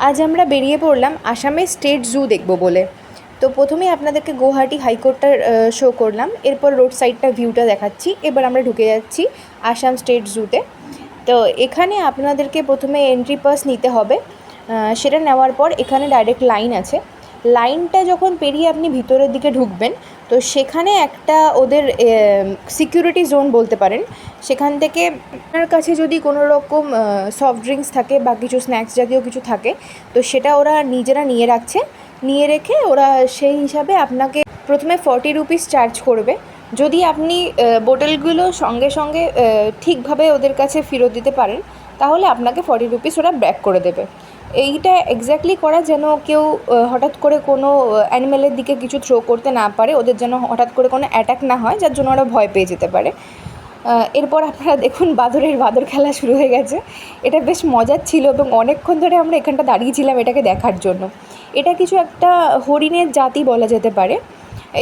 আজ আমরা বেরিয়ে পড়লাম আসামের স্টেট জু দেখব বলে। তো প্রথমেই আপনাদেরকে গুয়াহাটি হাইকোর্টটা শো করলাম, এরপর রোড সাইডটা ভিউটা দেখাচ্ছি। এবার আমরা ঢুকে যাচ্ছি আসাম স্টেট জুতে। তো এখানে আপনাদেরকে প্রথমে এন্ট্রি পাস নিতে হবে। সেটা নেওয়ার পর এখানে ডাইরেক্ট লাইন আছে। লাইনটা যখন পেরিয়ে আপনি ভিতরের দিকে ঢুকবেন, তো সেখানে একটা ওদের সিকিউরিটি জোন বলতে পারেন। সেখান থেকে আপনার কাছে যদি কোনো রকম সফট ড্রিঙ্কস থাকে বা কিছু স্ন্যাক্স জাতীয় কিছু থাকে, তো সেটা ওরা নিজেরা নিয়ে রাখছে। নিয়ে রেখে ওরা সেই হিসাবে আপনাকে প্রথমে 40 রুপিস চার্জ করবে। যদি আপনি বোতলগুলো সঙ্গে সঙ্গে ঠিকভাবে ওদের কাছে ফেরত দিতে পারেন, তাহলে আপনাকে 40 রুপিস ওরা ব্যাক করে দেবে। এইটা এক্স্যাক্টলি করা যেন কেউ হঠাৎ করে কোনো অ্যানিমেলের দিকে কিছু থ্রো করতে না পারে, ওদের যেন হঠাৎ করে কোনো অ্যাটাক না হয়, যার জন্য ওরা ভয় পেয়ে যেতে পারে। এরপর আপনারা দেখুন বাদর খেলা শুরু হয়ে গেছে। এটা বেশ মজার ছিল এবং অনেকক্ষণ ধরে আমরা এখানটা দাঁড়িয়েছিলাম এটাকে দেখার জন্য। এটা কিছু একটা হরিণের জাতি বলা যেতে পারে।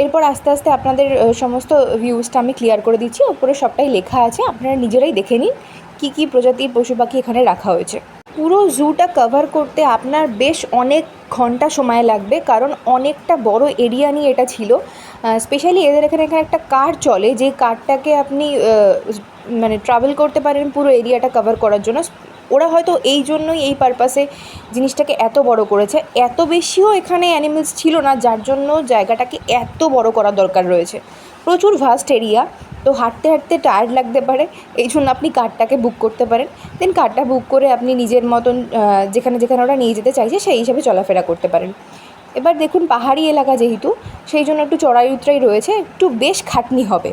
এরপর আস্তে আস্তে আপনাদের সমস্ত ভিউজটা আমি ক্লিয়ার করে দিচ্ছি। ওপরে সবটাই লেখা আছে, আপনারা নিজেরাই দেখে নিন কী কী প্রজাতির পশু পাখি এখানে রাখা হয়েছে। পুরো জুটা কভার করতে আপনার বেশ অনেক ঘন্টা সময় লাগবে, কারণ অনেকটা বড় এরিয়া নিয়ে এটা ছিল। স্পেশালি এদের এখানে একটা কার চলে, যে কারটাকে আপনি মানে ট্রাভেল করতে পারেন পুরো এরিয়াটা কভার করার জন্য। ওরা হয়তো এই জন্যই এই পারপাসে জিনিসটাকে এত বড় করেছে। এত বেশিও এখানে অ্যানিমেলস ছিল না, যার জন্য জায়গাটাকে এত বড় করার দরকার রয়েছে। প্রচুর ভাস্ট এরিয়া, তো হাঁটতে হাঁটতে টায়ার্ড লাগতে পারে, এই জন্য আপনি কারটাকে বুক করতে পারেন। দেন কারটা বুক করে আপনি নিজের মতন যেখানে যেখানে ওরা নিয়ে যেতে চাইছে সেই হিসাবে চলাফেরা করতে পারেন। এবার দেখুন পাহাড়ি এলাকা যেহেতু, সেই জন্য একটু চড়াই উতরাই রয়েছে, একটু বেশ খাটনি হবে।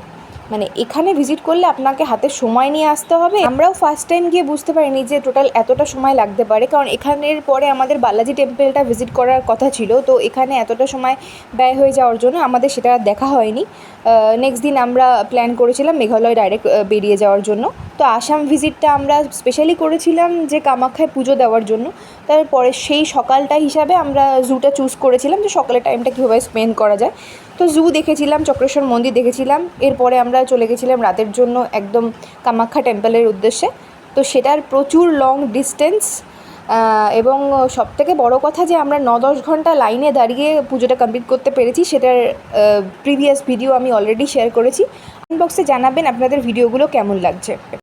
মানে এখানে ভিজিট করলে আপনাকে হাতে সময় নিয়ে আসতে হবে। আমরাও ফার্স্ট টাইম গিয়ে বুঝতে পারিনি যে টোটাল এতটা সময় লাগতে পারে, কারণ এখানের পরে আমাদের বালাজি টেম্পলটা ভিজিট করার কথা ছিল। তো এখানে এতটা সময় ব্যয় হয়ে যাওয়ার জন্য আমাদের সেটা দেখা হয়নি। নেক্সট দিন আমরা প্ল্যান করেছিলাম মেঘালয় ডাইরেক্ট বেরিয়ে যাওয়ার জন্য। তো আসাম ভিজিটটা আমরা স্পেশালি করেছিলাম যে কামাখ্যায় পুজো দেওয়ার জন্য। তারপরে সেই সকালটা হিসাবে আমরা জুটা চুজ করেছিলাম, যে সকালের টাইমটা কীভাবে স্পেন্ড করা যায়। তো জু দেখেছিলাম, চক্রেশ্বর মন্দির দেখেছিলাম। এরপরে আমরা চলে গেছিলাম রাতের জন্য একদম কামাখ্যা টেম্পলের উদ্দেশ্যে। তো সেটার প্রচুর লং ডিস্টেন্স, এবং সবথেকে বড় কথা যে আমরা 9-10 ঘন্টা লাইনে দাঁড়িয়ে পুজোটা কমপ্লিট করতে পেরেছি। সেটার প্রিভিয়াস ভিডিও আমি অলরেডি শেয়ার করেছি। কমেন্ট বক্সে জানাবেন আপনাদের ভিডিওগুলো কেমন লাগছে।